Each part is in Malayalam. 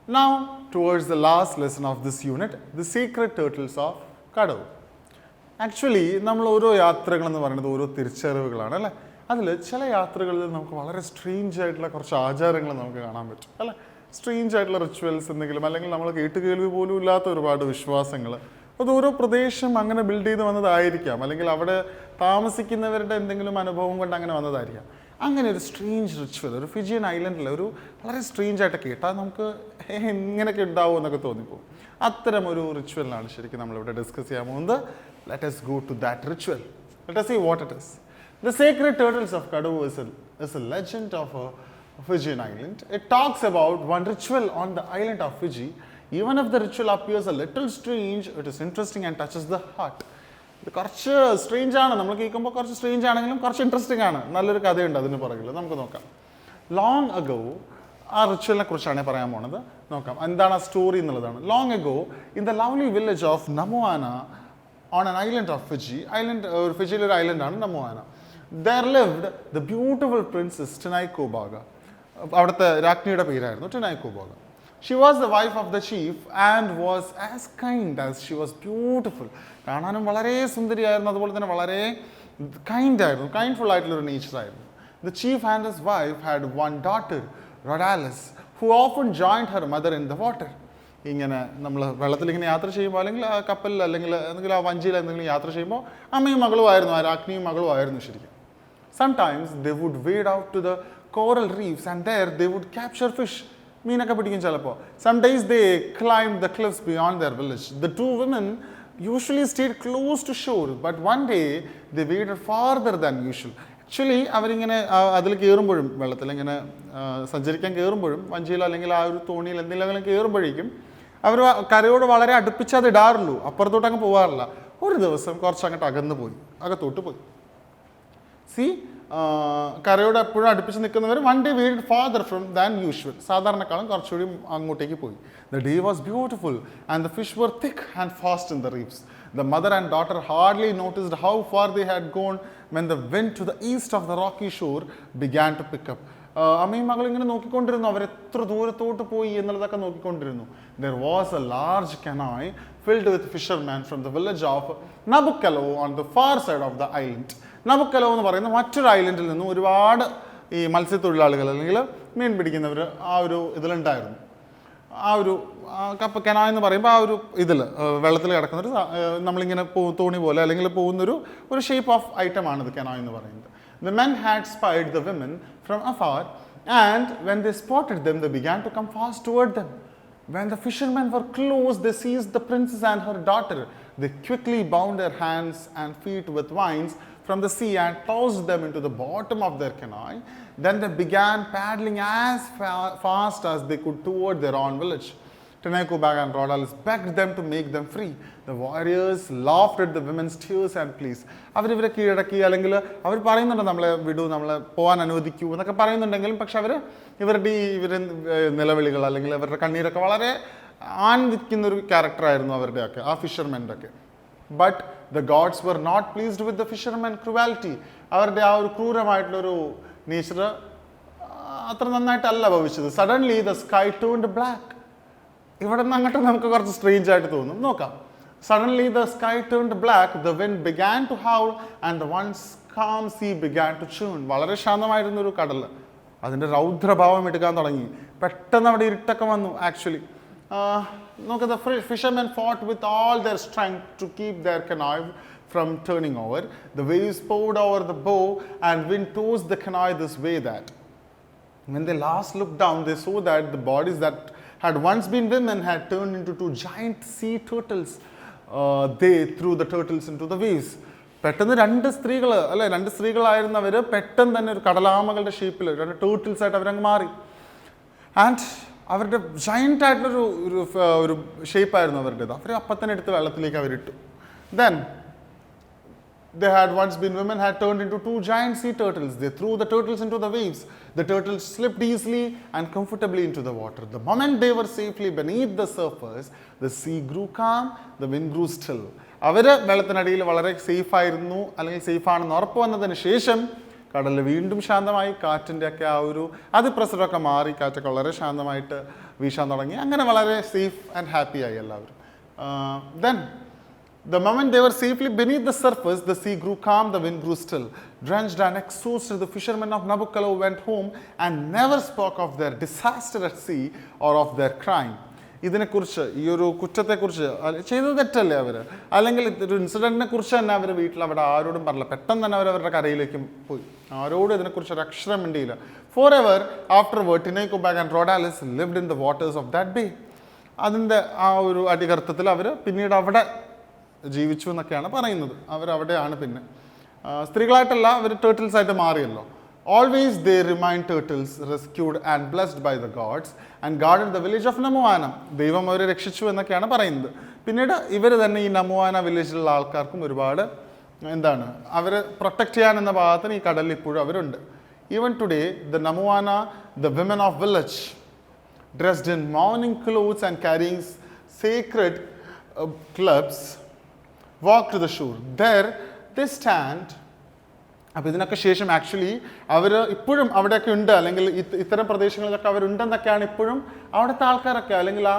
Now, towards the last lesson of this unit, the sacred turtles of Kadavu. Actually നമ്മൾ ഓരോ യാത്രകളെന്ന് പറയുന്നത് ഓരോ തിരിച്ചറിവുകളാണ് അല്ലേ. അതിൽ ചില യാത്രകളിൽ നമുക്ക് വളരെ സ്ട്രേഞ്ച് ആയിട്ടുള്ള കുറച്ച് ആചാരങ്ങൾ നമുക്ക് കാണാൻ പറ്റും അല്ലേ. സ്ട്രേഞ്ച് ആയിട്ടുള്ള റിച്വൽസ് എന്തെങ്കിലും, അല്ലെങ്കിൽ നമ്മൾ കേട്ടുകേൾവി പോലും ഇല്ലാത്ത ഒരുപാട് വിശ്വാസങ്ങൾ, അത് ഓരോ പ്രദേശം അങ്ങനെ ബിൽഡ് ചെയ്ത് വന്നതായിരിക്കാം, അല്ലെങ്കിൽ അവിടെ താമസിക്കുന്നവരുടെ എന്തെങ്കിലും അനുഭവം കൊണ്ട് അങ്ങനെ വന്നതായിരിക്കാം. അങ്ങനെ ഒരു സ്ട്രേഞ്ച് റിച്വൽ ഒരു ഫിജിയൻ ഐലൻഡിൽ ഒരു വളരെ സ്ട്രേഞ്ച് ആയിട്ട് കേട്ടാൽ നമുക്ക് ഇങ്ങനെയൊക്കെ ഉണ്ടാവും എന്നൊക്കെ തോന്നിപ്പോകും. അത്തരം ഒരു റിച്വലിനാണ് ശരിക്കും നമ്മളിവിടെ ഡിസ്കസ് ചെയ്യാൻ പോകുന്നത്. Let us go to that ritual. Let us see what it is. The sacred turtles of Kadavu is a legend of a Fijian island. It talks about one ritual on the island of Fiji. Even if the ritual appears a little strange, it is interesting and touches the heart. ഇത് കുറച്ച് സ്ട്രേഞ്ച് ആണ്, നമ്മൾ കേൾക്കുമ്പോൾ കുറച്ച് സ്ട്രേഞ്ച് ആണെങ്കിലും കുറച്ച് ഇൻട്രസ്റ്റിംഗ് ആണ്. നല്ലൊരു കഥയുണ്ട് അതിന് പുറകിൽ. നമുക്ക് നോക്കാം. ലോങ് അഗോ ആ റിച്വലിനെ കുറിച്ചാണ് പറയാൻ പോണത്. നോക്കാം എന്താണ് ആ സ്റ്റോറി എന്നുള്ളതാണ്. Long ago in the lovely village of Namuana on an island of Fiji, ഫിജിയിലെ ഒരു ഐലൻഡാണ് നമുവാന. There lived the beautiful princess Tinaikobaga. അവിടുത്തെ രാജ്ഞിയുടെ പേരായിരുന്നു Tinaikobaga. She was the wife of the chief and was as kind as she was beautiful. കാണാനും വളരെ സുന്ദരിയായിരുന്നു, അതുപോലെ തന്നെ വളരെ കൈൻഡ്ഫുൾ ആയിട്ടുള്ളൊരു നേച്ചറായിരുന്നു. The chief and his wife had one daughter, Rhodalis, who often joined her mother in the water. ഇങ്ങനെ നമ്മൾ വെള്ളത്തിൽ ഇങ്ങനെ യാത്ര ചെയ്യുമ്പോൾ, അല്ലെങ്കിൽ ആ കപ്പലിൽ അല്ലെങ്കിൽ എന്തെങ്കിലും ആ വഞ്ചിയിൽ എന്തെങ്കിലും യാത്ര ചെയ്യുമ്പോൾ അമ്മയും മകളും ആയിരുന്നു, ആ രാജ്ഞിയും മകളും ആയിരുന്നു ശരിക്കും. Sometimes they would wade out to the coral reefs and there they would capture fish. മീനൊക്കെ പിടിക്കും ചിലപ്പോൾ. Some days they climbed the cliffs beyond their village. The two women usually stayed close to shore, but one day they waded farther than usual. Actually അവരിങ്ങനെ അതിൽ കയറുമ്പോഴും, വെള്ളത്തിൽ ഇങ്ങനെ സഞ്ചരിക്കാൻ കയറുമ്പോഴും, വഞ്ചിയിൽ അല്ലെങ്കിൽ ആ ഒരു തോണിയിൽ എന്തെങ്കിലും കയറുമ്പോഴേക്കും അവർ കരയോട് വളരെ അടുപ്പിച്ച് അത് ഇടാറുള്ളൂ, അപ്പുറത്തോട്ട് അങ്ങ് പോകാറില്ല. ഒരു ദിവസം കുറച്ച് അങ്ങോട്ട് അകന്നു പോയി, അകത്തോട്ട് പോയി. കരയോട് എപ്പോഴും അടുപ്പിച്ച് നിൽക്കുന്നവർ one day went farther from than usual, സാധാരണക്കാളും കുറച്ചുകൂടി അങ്ങോട്ടേക്ക് പോയി. The day was beautiful and the fish were thick and fast in the reefs. The mother and daughter hardly noticed how far they had gone when the wind to the east of the rocky shore began to pick up. അമ്മയും മകളും ഇങ്ങനെ നോക്കിക്കൊണ്ടിരുന്നു, അവരെത്ര ദൂരത്തോട്ട് പോയി എന്നുള്ളതൊക്കെ നോക്കിക്കൊണ്ടിരുന്നു. There was a large canoe filled with fishermen from the village of Nabukalo on the far side of the island. നബുക്കലോ എന്ന് പറയുന്ന മറ്റൊരു ഐലൻഡിൽ നിന്നും ഒരുപാട് ഈ മത്സ്യത്തൊഴിലാളികൾ അല്ലെങ്കിൽ മീൻ പിടിക്കുന്നവർ ആ ഒരു ഇതിലുണ്ടായിരുന്നു. ആ ഒരു കെനാ എന്ന് പറയുമ്പോൾ ആ ഒരു ഇതിൽ വെള്ളത്തിൽ കിടക്കുന്നൊരു നമ്മളിങ്ങനെ തോണി പോലെ അല്ലെങ്കിൽ പോകുന്നൊരു ഷേപ്പ് ഓഫ് ഐറ്റമാണ് ഇത് കെനാ എന്ന് പറയുന്നത്. The men had spied the women from afar and when they spotted them they began to come fast toward them. When the fishermen were close, they seized the princess and her daughter. They quickly bound their hands and feet with vines from the sea and tossed them into the bottom of their canoe. Then they began paddling as fast as they could toward their own village. Tinaikobaga and Rhodalis begged them to make them free. The warriors laughed at the women's tears and pleas. അവരിവരെ കീഴടക്കി, അല്ലെങ്കിൽ അവർ പറയുന്നുണ്ട് നമ്മളെ വിടൂ, നമ്മളെ പോകാൻ അനുവദിക്കൂ എന്നൊക്കെ പറയുന്നുണ്ടെങ്കിലും പക്ഷെ ഇവരുടെ നിലവിളികൾ അല്ലെങ്കിൽ അവരുടെ കണ്ണീരൊക്കെ വളരെ ആനന്ദിക്കുന്നൊരു ക്യാരക്ടറായിരുന്നു അവരുടെയൊക്കെ, ആ ഫിഷർമെൻ്റെ ഒക്കെ. But the gods were not pleased with the fishermen cruelty. അവരുടെ ആ ഒരു ക്രൂരമായിട്ടുള്ളൊരു നേച്ചർ അത്ര നന്നായിട്ടല്ല ഭവിച്ചത്. Suddenly the sky turned black. ഇവിടെ നിന്ന് അങ്ങോട്ട് നമുക്ക് കുറച്ച് സ്ട്രേഞ്ച് ആയിട്ട് തോന്നും. നോക്കാം. Suddenly the sky turned black, the wind began to howl and the once calm sea began to churn. വളരെ ശാന്തമായിരുന്നൊരു കടൽ അതിൻ്റെ രൗദ്രഭാവം എടുക്കാൻ തുടങ്ങി. പെട്ടെന്ന് അവിടെ ഇരുട്ടൊക്കെ വന്നു. Actually the fishermen fought with all their strength to keep their canoe from turning over. The waves poured over the bow and wind tossed the canoe this way that. When they last looked down, they saw that the bodies that had once been women had turned into two giant sea turtles. They threw the turtles into the waves. പെട്ടെന്ന് രണ്ട് സ്ത്രീകളായിരുന്നവർ പെട്ടെന്ന് തന്നെ ഒരു കടലാമകളുടെ ഷേപ്പിൽ രണ്ട് ടേർട്ടിൽസ് ആയിട്ട് അവരങ്ങ് മാറി. ആൻഡ് അവരുടെ ജയൻ്റ് ആയിട്ടുള്ളൊരു ഒരു ഷേപ്പായിരുന്നു അവരുടേത്. അവർ അപ്പം തന്നെ എടുത്ത് വെള്ളത്തിലേക്ക് അവരിട്ടു. Then they had once been women had turned into two giant sea turtles. They threw the turtles into the waves. The turtles slipped easily and comfortably into the water. The moment they were safely beneath the surface, the sea grew calm, the wind grew still. അവർ വെള്ളത്തിനടിയിൽ വളരെ സേഫായിരുന്നു അല്ലെങ്കിൽ സേഫാണെന്ന് ഉറപ്പ് വന്നതിന് ശേഷം കടൽ വീണ്ടും ശാന്തമായി. കാറ്റിൻ്റെ ഒക്കെ ആ ഒരു അതിപ്രസരമൊക്കെ മാറി, കാറ്റൊക്കെ വളരെ ശാന്തമായിട്ട് വീശാൻ തുടങ്ങി. അങ്ങനെ വളരെ സേഫ് ആൻഡ് ഹാപ്പി ആയി എല്ലാവരും. Then the moment they were safely beneath the surface, the sea grew calm, the wind grew still. Drenched and exhausted, the fishermen of Nabucco went home and never spoke of their disaster at sea or of their crime. ഇതിനെക്കുറിച്ച്, ഈ ഒരു കുറ്റത്തെക്കുറിച്ച്, ചെയ്തത് തെറ്റല്ലേ അവർ, അല്ലെങ്കിൽ ഒരു ഇൻസിഡൻറ്റിനെ കുറിച്ച് തന്നെ അവർ വീട്ടിൽ അവിടെ ആരോടും പറഞ്ഞില്ല. പെട്ടെന്ന് തന്നെ അവരുടെ കരയിലേക്ക് പോയി. ആരോടും ഇതിനെക്കുറിച്ച് ഒരു അക്ഷരം മിണ്ടിയില്ല. For ever afterward Tinaicoboga and Raudalice lived in the waters of that bay. അതിൻ്റെ ആ ഒരു അടികർത്തത്തിൽ അവർ പിന്നീട് അവിടെ ജീവിച്ചു എന്നൊക്കെയാണ് പറയുന്നത്. അവരവിടെയാണ് പിന്നെ സ്ത്രീകളായിട്ടല്ല, അവർ ടേർട്ടിൽസ് ആയിട്ട് മാറിയല്ലോ. Always they remain turtles rescued and blessed by the gods and guarded the village of Namuana. ദൈവം അവരെ രക്ഷിച്ചു എന്നൊക്കെയാണ് പറയുന്നത്. പിന്നീട് ഇവർ തന്നെ ഈ നമുവാന വില്ലേജിലുള്ള ആൾക്കാർക്കും ഒരുപാട് എന്താണ് അവരെ പ്രൊട്ടക്റ്റ് ചെയ്യാൻ എന്ന ഭാഗത്തിന് ഈ കടലിൽ ഇപ്പോഴും അവരുണ്ട്. Even today the Namuana, the women of village dressed in mourning clothes and carrying sacred clubs walk to the shore. There they stand. അപ്പോൾ ഇതിനൊക്കെ ശേഷം ആക്ച്വലി അവർ ഇപ്പോഴും അവിടെയൊക്കെ ഉണ്ട്, അല്ലെങ്കിൽ ഇത്തരം പ്രദേശങ്ങളിലൊക്കെ അവരുണ്ടെന്നൊക്കെയാണ് ഇപ്പോഴും അവിടുത്തെ ആൾക്കാരൊക്കെ, അല്ലെങ്കിൽ ആ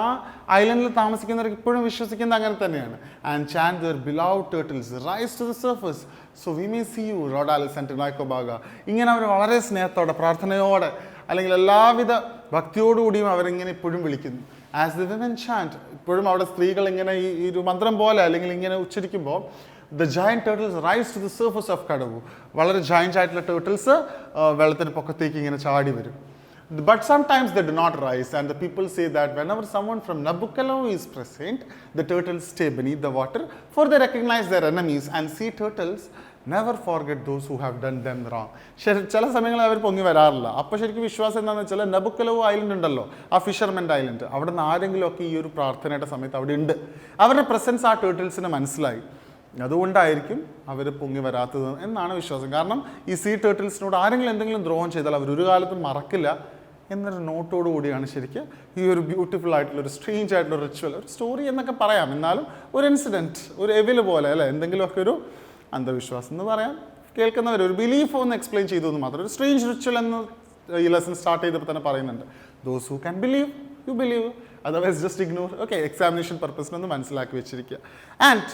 ഐലൻഡിൽ താമസിക്കുന്നവർക്ക് ഇപ്പോഴും വിശ്വസിക്കുന്നത് അങ്ങനെ തന്നെയാണ്. And chant their beloved turtles rise to the surface so we may see you Raudalice and Tinaicoboga. ഇങ്ങനെ അവർ വളരെ സ്നേഹത്തോടെ, പ്രാർത്ഥനയോടെ, അല്ലെങ്കിൽ എല്ലാവിധ ഭക്തിയോടുകൂടിയും അവരിങ്ങനെ ഇപ്പോഴും വിളിക്കുന്നു. ആസ് ദ വിമൻ ചാൻറ്റ്, ഇപ്പോഴും അവിടെ സ്ത്രീകൾ ഇങ്ങനെ ഈ ഒരു മന്ത്രം പോലെ അല്ലെങ്കിൽ ഇങ്ങനെ ഉച്ചരിക്കുമ്പോൾ the giant turtles rise to the surface of Kadavu. വളരെ ജയൻറ്റ് ആയിട്ടുള്ള ടേർട്ടിൽസ് വെള്ളത്തിന് പൊക്കത്തേക്ക് ഇങ്ങനെ ചാടി വരും. But sometimes they do not rise, and the people say that whenever someone from Nabucco is present, the turtles stay beneath the water, for they recognize their enemies, and sea turtles never forget those who have done them wrong. ചില സമയങ്ങളിൽ അവർ പൊങ്ങി വരാറില്ല. അപ്പോൾ ശരിക്കും വിശ്വാസം എന്താണെന്ന് വെച്ചാൽ നബുക്കലോ ഐലൻഡ് ഉണ്ടല്ലോ, ആ ഫിഷർമെൻ്റ് ഐലൻഡ്, അവിടെ നിന്ന് ആരെങ്കിലുമൊക്കെ ഈ ഒരു പ്രാർത്ഥനയുടെ സമയത്ത് അവിടെ ഉണ്ട്. അവരുടെ പ്രസൻസ് ആ ടേർട്ടിൽസിന് മനസ്സിലായി. അതുകൊണ്ടായിരിക്കും അവർ പൊങ്ങി വരാത്തത് എന്നാണ് വിശ്വാസം. കാരണം ഈ സീ ടേർട്ടിൽസിനോട് ആരെങ്കിലും എന്തെങ്കിലും ദ്രോഹം ചെയ്താൽ അവർ ഒരു കാലത്തും മറക്കില്ല എന്നൊരു നോട്ടോടു കൂടിയാണ് ശരിക്കും ഈ ഒരു ബ്യൂട്ടിഫുൾ ആയിട്ടുള്ള ഒരു സ്ട്രേഞ്ച് ആയിട്ടുള്ള റിച്വൽ, ഒരു സ്റ്റോറി എന്നൊക്കെ പറയാം, എന്നാലും ഒരു ഇൻസിഡൻറ്റ്, ഒരു എവില് പോലെ അല്ലേ, എന്തെങ്കിലുമൊക്കെ ഒരു അന്ധവിശ്വാസം എന്ന് പറയാം. കേൾക്കുന്നവർ ഒരു ബിലീഫ് ഒന്ന് എക്സ്പ്ലെയിൻ ചെയ്തു എന്ന് മാത്രം. ഒരു സ്ട്രേഞ്ച് റിച്വൽ എന്ന് ഈ ലെസൺ സ്റ്റാർട്ട് ചെയ്തപ്പോൾ തന്നെ പറയുന്നുണ്ട്. Those who can believe you believe, otherwise just ignore. Okay, examination പർപ്പസിനൊന്ന് മനസ്സിലാക്കി വെച്ചിരിക്കുക. ആൻഡ്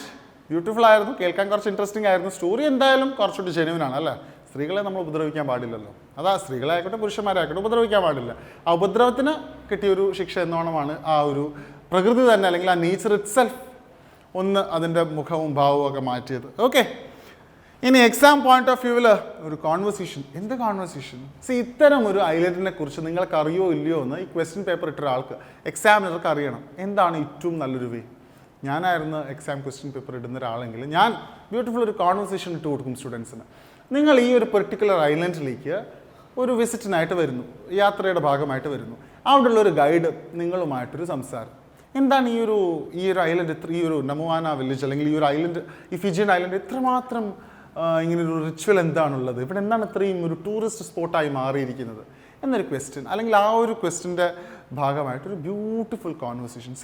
ബ്യൂട്ടിഫുൾ ആയിരുന്നു, കേൾക്കാൻ കുറച്ച് ഇൻട്രസ്റ്റിംഗ് ആയിരുന്നു. സ്റ്റോറി എന്തായാലും കുറച്ചുകൂടി ജെന്യുവനാണ് അല്ലേ. സ്ത്രീകളെ നമ്മൾ ഉപദ്രവിക്കാൻ പാടില്ലല്ലോ, അതാ സ്ത്രീകളായിക്കോട്ടെ പുരുഷന്മാരായിക്കോട്ടെ ഉപദ്രവിക്കാൻ പാടില്ല. ആ ഉപദ്രവത്തിന് കിട്ടിയൊരു ശിക്ഷ എന്നോണമാണ് ആ ഒരു പ്രകൃതി തന്നെ, അല്ലെങ്കിൽ ആ നേച്ചർ ഇറ്റ് സെൽഫ് ഒന്ന് അതിൻ്റെ മുഖവും ഭാവവും ഒക്കെ മാറ്റിയത്. ഓക്കെ, ഇനി എക്സാം പോയിന്റ് ഓഫ് വ്യൂവിൽ ഒരു കോൺവെർസേഷൻ. എന്ത് കോൺവെർസേഷൻ? ഇത്തരം ഒരു ഐലൻഡിനെ കുറിച്ച് നിങ്ങൾക്ക് അറിയോ ഇല്ലയോ എന്ന് ഈ ക്വസ്റ്റ്യൻ പേപ്പർ ഇട്ട ഒരാൾക്ക്, എക്സാമിനർക്ക് അറിയണം. എന്താണ് ഏറ്റവും നല്ലൊരു വേ? ഞാനായിരുന്നു എക്സാം ക്വസ്റ്റ്യൻ പേപ്പർ ഇടുന്ന ഒരാളെങ്കിൽ ഞാൻ ബ്യൂട്ടിഫുൾ ഒരു കോൺവെർസേഷൻ ഇട്ട് കൊടുക്കും സ്റ്റുഡൻസിന്. നിങ്ങൾ ഈ ഒരു പെർട്ടിക്കുലർ ഐലൻഡിലേക്ക് ഒരു വിസിറ്റിനായിട്ട് വരുന്നു, യാത്രയുടെ ഭാഗമായിട്ട് വരുന്നു. അവിടെയുള്ള ഒരു ഗൈഡ് നിങ്ങളുമായിട്ടൊരു സംസാരം. എന്താണ് ഈ ഒരു ഐലൻഡ്, ഈ ഒരു നമുവാന വില്ലേജ് അല്ലെങ്കിൽ ഈ ഒരു ഐലൻഡ്, ഈ ഫിജിയൻ ഐലൻഡ് ഇത്രമാത്രം ഇങ്ങനൊരു റിച്വൽ എന്താണുള്ളത്, ഇവിടെ എന്താണ് ഇത്രയും ഒരു ടൂറിസ്റ്റ് സ്പോട്ടായി മാറിയിരിക്കുന്നത് എന്നൊരു ക്വസ്റ്റ്യൻ, അല്ലെങ്കിൽ ആ ഒരു ക്വസ്റ്റ്യൻ്റെ ഭാഗമായിട്ടൊരു ബ്യൂട്ടിഫുൾ കോൺവെർസേഷൻ.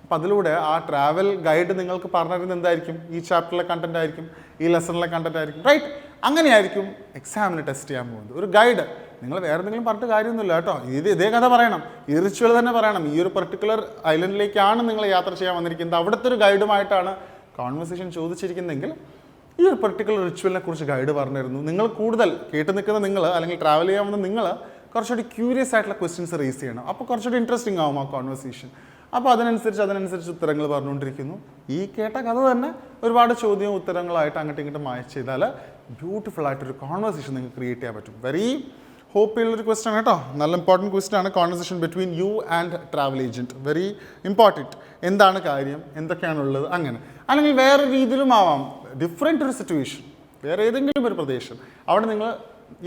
അപ്പം അതിലൂടെ ആ ട്രാവൽ ഗൈഡ് നിങ്ങൾക്ക് പറഞ്ഞിരുന്നത് എന്തായിരിക്കും? ഈ ചാപ്റ്ററിലെ കണ്ടന്റ് ആയിരിക്കും, ഈ ലെസണിലെ കണ്ടന്റ് ആയിരിക്കും, റൈറ്റ്? അങ്ങനെയായിരിക്കും എക്സാമിന് ടെസ്റ്റ് ചെയ്യാൻ പോകുന്നത്. ഒരു ഗൈഡ്, നിങ്ങൾ വേറെ എന്തെങ്കിലും പറഞ്ഞിട്ട് കാര്യമൊന്നുമില്ല കേട്ടോ, ഇതേ കഥ പറയണം, ഈ റിച്വൽ തന്നെ പറയണം. ഈ ഒരു പെർട്ടിക്കുലർ ഐലൻഡിലേക്കാണ് നിങ്ങൾ യാത്ര ചെയ്യാൻ വന്നിരിക്കുന്നത്, അവിടുത്തെ ഒരു ഗൈഡുമായിട്ടാണ് കോൺവെർസേഷൻ ചോദിച്ചിരിക്കുന്നതെങ്കിൽ ഈ ഒരു പെർട്ടിക്കുലർ റിച്വലിനെ കുറിച്ച് ഗൈഡ് പറഞ്ഞിരുന്നു. നിങ്ങൾ കൂടുതൽ കേട്ട് നിൽക്കുന്ന നിങ്ങൾ, അല്ലെങ്കിൽ ട്രാവൽ ചെയ്യാൻ വന്ന നിങ്ങൾ കുറച്ചുകൂടി ക്യൂരിയസ് ആയിട്ടുള്ള ക്വസ്റ്റ്യൻസ് റേസ് ചെയ്യണം. അപ്പോൾ കുറച്ചുകൂടി ഇൻട്രസ്റ്റിംഗ് ആവും ആ കോൺവെർസേഷൻ. അപ്പോൾ അതിനനുസരിച്ച് ഉത്തരങ്ങൾ പറഞ്ഞുകൊണ്ടിരിക്കുന്നു. ഈ കേട്ട കഥ തന്നെ ഒരുപാട് ചോദ്യവും ഉത്തരങ്ങളായിട്ട് അങ്ങോട്ടും ഇങ്ങോട്ടും മാച്ച് ചെയ്താൽ ബ്യൂട്ടിഫുൾ ആയിട്ടൊരു കോൺവെർസേഷൻ നിങ്ങൾക്ക് ക്രിയേറ്റ് ചെയ്യാൻ പറ്റും. വെരി ഹോപ്പ് ഉള്ളൊരു ക്വസ്റ്റ്യൻ ആണ് കേട്ടോ, നല്ല ഇമ്പോർട്ടൻറ്റ് ക്വസ്റ്റ്യൻ ആണ്. Conversation between you and travel agent, very important. എന്താണ് കാര്യം, എന്തൊക്കെയാണുള്ളത്, അങ്ങനെ. അല്ലെങ്കിൽ വേറെ രീതിയിലും ആവാം, ഡിഫറെൻ്റ് ഒരു സിറ്റുവേഷൻ, വേറെ ഏതെങ്കിലും ഒരു പ്രദേശം, അവിടെ നിങ്ങൾ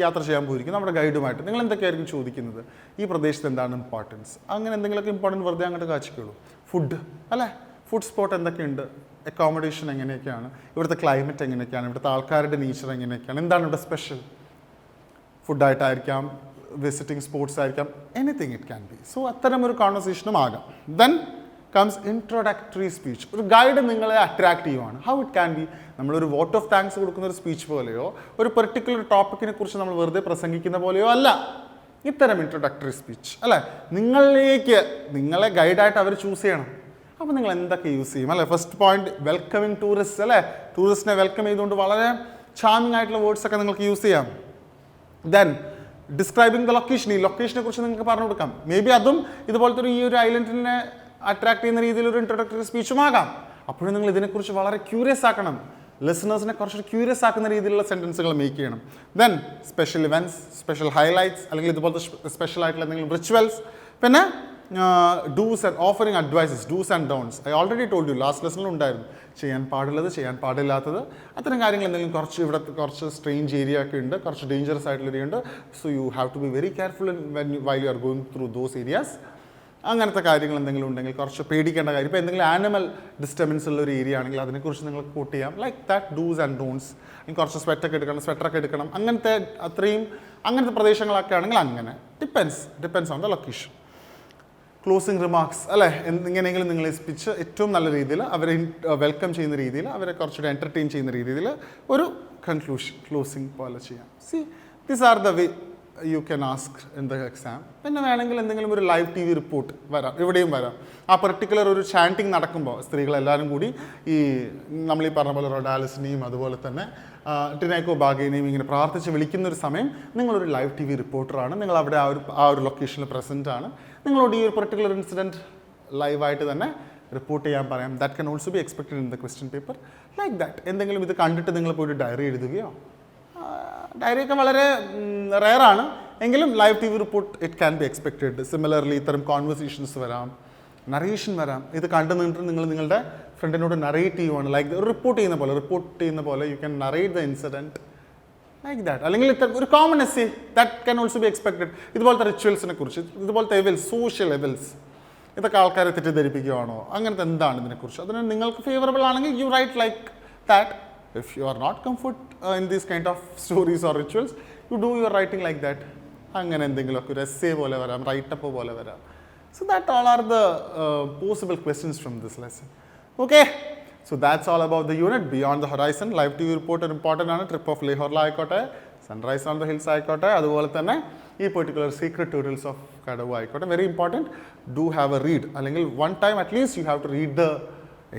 യാത്ര ചെയ്യാൻ പോയിരിക്കും നമ്മുടെ ഗൈഡുമായിട്ട്. നിങ്ങൾ എന്തൊക്കെയായിരിക്കും ചോദിക്കുന്നത്? ഈ പ്രദേശത്ത് എന്താണ് ഇമ്പോർട്ടൻസ്, അങ്ങനെ എന്തെങ്കിലുമൊക്കെ ഇമ്പോർട്ടൻറ്റ് വെറുതെ അങ്ങോട്ട് കാച്ചിക്കുള്ളൂ. ഫുഡ് അല്ലേ, ഫുഡ് സ്പോട്ട് എന്തൊക്കെയുണ്ട്, അക്കോമഡേഷൻ എങ്ങനെയൊക്കെയാണ്, ഇവിടുത്തെ ക്ലൈമറ്റ് എങ്ങനെയൊക്കെയാണ്, ഇവിടുത്തെ ആൾക്കാരുടെ നേച്ചർ എങ്ങനെയൊക്കെയാണ്, എന്താണ് ഇവിടെ സ്പെഷ്യൽ, ഫുഡായിട്ടായിരിക്കാം, വിസിറ്റിംഗ് സ്പോട്ട്സ് ആയിരിക്കാം, anything it can be. So അത്തരം ഒരു കോൺവെർസേഷനും ആകാം. Then comes introductory speech. ഒരു ഗൈഡ് നിങ്ങളെ അട്രാക്റ്റീവാണ്. How it can be? നമ്മളൊരു വോട്ട് ഓഫ് താങ്ക്സ് കൊടുക്കുന്ന ഒരു സ്പീച്ച് പോലെയോ, ഒരു പെർട്ടിക്കുലർ ടോപ്പിക്കിനെ കുറിച്ച് നമ്മൾ വെറുതെ പ്രസംഗിക്കുന്ന പോലെയോ അല്ല. ഇത്തരം ഇൻട്രൊഡക്ടറി സ്പീച്ച് അല്ലേ, നിങ്ങളെ ഗൈഡായിട്ട് അവർ ചൂസ് ചെയ്യണം. അപ്പോൾ നിങ്ങൾ എന്തൊക്കെ യൂസ് ചെയ്യും അല്ലേ? ഫസ്റ്റ് പോയിന്റ്, വെൽക്കമിങ് ടൂറിസ്റ്റ് അല്ലേ, ടൂറിസ്റ്റിനെ വെൽക്കം ചെയ്തുകൊണ്ട് വളരെ ചാമിങ് ആയിട്ടുള്ള വേർഡ്സ് ഒക്കെ നിങ്ങൾക്ക് യൂസ് ചെയ്യാം. ദെൻ ഡിസ്ക്രൈബിങ് ദ ലൊക്കേഷൻ, ഈ ലൊക്കേഷനെ കുറിച്ച് നിങ്ങൾക്ക് പറഞ്ഞു കൊടുക്കാം. മേ ബി അതും ഇതുപോലത്തെ ഈ ഒരു ഐലൻഡിനെ അട്രാക്ട് ചെയ്യുന്ന രീതിയിൽ ഒരു ഇൻട്രൊഡക്ടറി സ്പീച്ചും ആകാം. അപ്പോഴും നിങ്ങൾ ഇതിനെക്കുറിച്ച് വളരെ ക്യൂരിയസ് ആക്കണം, ലിസണേഴ്സിനെ കുറച്ച് ക്യൂരിയസ് ആക്കുന്ന രീതിയിലുള്ള സെൻറ്റൻസുകൾ മേക്ക് ചെയ്യണം. Then special events, special highlights അല്ലെങ്കിൽ ഇതുപോലത്തെ സ്പെഷ്യൽ ആയിട്ടുള്ള എന്തെങ്കിലും റിച്വൽസ്. പിന്നെ do's and offering advices, do's and don'ts. I already told you, last ലെസണിൽ ഉണ്ടായിരുന്നു ചെയ്യാൻ പാടുള്ളത്, ചെയ്യാൻ പാടില്ലാത്തത്, അത്തരം കാര്യങ്ങൾ എന്തെങ്കിലും കുറച്ച് സ്ട്രേഞ്ച് ഏരിയ ഒക്കെ ഉണ്ട്, കുറച്ച് ഡേഞ്ചറസ് ആയിട്ടുള്ള ഏരിയ ഉണ്ട്. So you have to be very careful while you are going through those areas. അങ്ങനത്തെ കാര്യങ്ങൾ എന്തെങ്കിലും ഉണ്ടെങ്കിൽ കുറച്ച് പേടിക്കേണ്ട കാര്യം, ഇപ്പോൾ എന്തെങ്കിലും ആനിമൽ ഡിസ്റ്റർബൻസ് ഉള്ള ഒരു ഏരിയ ആണെങ്കിൽ അതിനെക്കുറിച്ച് നിങ്ങൾ കോട്ട് ചെയ്യാം. Like that, dos and dawns. കുറച്ച് സ്വെറ്ററൊക്കെ എടുക്കണം, അങ്ങനത്തെ പ്രദേശങ്ങളൊക്കെ ആണെങ്കിൽ അങ്ങനെ. Depends on the location. Closing remarks അല്ലേ, എങ്ങനെയെങ്കിലും നിങ്ങൾ സ്പീച്ച് ഏറ്റവും നല്ല രീതിയിൽ അവരെ വെൽക്കം ചെയ്യുന്ന രീതിയിൽ, അവരെ കുറച്ചുകൂടി എൻ്റർടൈൻ ചെയ്യുന്ന രീതിയിൽ ഒരു ക്ലോസിങ് പോലെ ചെയ്യാം. These are the way you can ask in the exam. പിന്നെ വേണമെങ്കിൽ എന്തെങ്കിലും ഒരു ലൈവ് TV റിപ്പോർട്ട് വരാം, ഇവിടെയും വരാം. ആ പെർട്ടിക്കുലർ ഒരു ചാൻറ്റിങ് നടക്കുമ്പോൾ സ്ത്രീകളെല്ലാവരും കൂടി ഈ നമ്മളീ പറഞ്ഞ പോലെ റൊഡാലിസിനെയും അതുപോലെ തന്നെ ടിനേക്കോ ബാഗേനെയും ഇങ്ങനെ പ്രാർത്ഥിച്ച് വിളിക്കുന്ന ഒരു സമയം നിങ്ങളൊരു ലൈവ് TV റിപ്പോർട്ടറാണ്, നിങ്ങൾ അവിടെ ആ ഒരു ലൊക്കേഷനിൽ പ്രസൻ്റ് ആണ്, നിങ്ങളോട് ഈ ഒരു പെർട്ടിക്കുലർ ഇൻസിഡൻറ്റ് ലൈവായിട്ട് തന്നെ റിപ്പോർട്ട് ചെയ്യാൻ പറയാം. That can also be expected in the question paper. Like that. എന്തെങ്കിലും ഇത് കണ്ടിട്ട് നിങ്ങൾ പോയിട്ട് ഡയറി എഴുതുകയോ, ഡയറിയൊക്കെ വളരെ റെയറാണ് എങ്കിലും live TV report it can B expected. Similarly ഇത്തരം കോൺവെർസേഷൻസ് വരാം, നറേഷൻ വരാം. ഇത് കണ്ടു നിന്നിട്ട് നിങ്ങൾ നിങ്ങളുടെ ഫ്രണ്ടിനോട് നറേറ്റ് ചെയ്യുവാണ്, ലൈക്ക് റിപ്പോർട്ട് ചെയ്യുന്ന പോലെ you can narrate the incident like that. അല്ലെങ്കിൽ ഒരു common essay that can also be expected. ഇതുപോലത്തെ റിച്വൽസിനെ കുറിച്ച്, ഇതുപോലത്തെ എവൽസ്, സോഷ്യൽ എവൽസ്, ഇതൊക്കെ ആൾക്കാരെ തെറ്റിദ്ധരിപ്പിക്കുകയാണോ, അങ്ങനത്തെ എന്താണ് ഇതിനെക്കുറിച്ച്, അതിന് നിങ്ങൾക്ക് ഫേവറബിൾ ആണെങ്കിൽ you right like that. If you are not comfort in these kind of stories or rituals, you do your writing like that. അങ്ങനെ എന്തെങ്കിലുമൊക്കെ ഒരു എസ്സേ പോലെ വരാം, റൈറ്റപ്പ് പോലെ വരാം. So that all are the possible questions from this lesson. Okay, so that's all about the unit Beyond the Horizon. Live TV report ഒരു ഇമ്പോർട്ടൻ്റ് ആണ്. ട്രിപ്പ് ഓഫ് ലേഹോറിൽ ആയിക്കോട്ടെ, സൺറൈസ് ഓൺ ദ ഹിൽസ് ആയിക്കോട്ടെ, അതുപോലെ തന്നെ ഈ particular secret tutorials of Kadavu ആയിക്കോട്ടെ. Very important, do have a read, അല്ലെങ്കിൽ one time at least you have to read the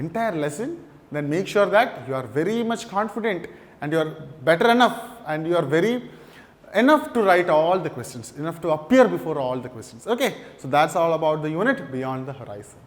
entire lesson. Then make sure that you are very much confident and you are better enough and you are very enough to write all the questions, enough to appear before all the questions. Okay, so that's all about the unit Beyond the Horizon.